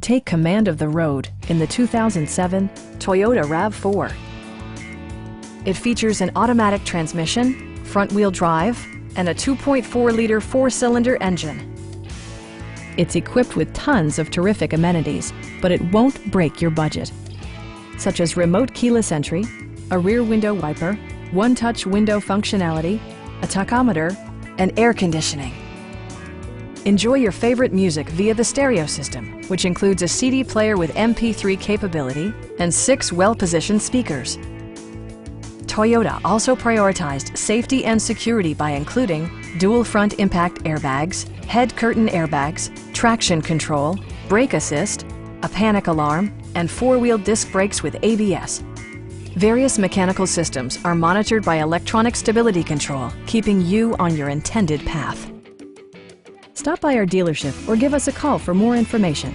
Take command of the road in the 2007 Toyota RAV4. It features an automatic transmission, front-wheel drive, and a 2.4-liter four-cylinder engine. It's equipped with tons of terrific amenities, but it won't break your budget, such as remote keyless entry, a rear window wiper, one-touch window functionality, a tachometer, and air conditioning. Enjoy your favorite music via the stereo system, which includes a CD player with MP3 capability and 6 well-positioned speakers. Toyota also prioritized safety and security by including dual front impact airbags, head curtain airbags, traction control, brake assist, a panic alarm, and 4-wheel disc brakes with ABS. Various mechanical systems are monitored by electronic stability control, keeping you on your intended path. Stop by our dealership or give us a call for more information.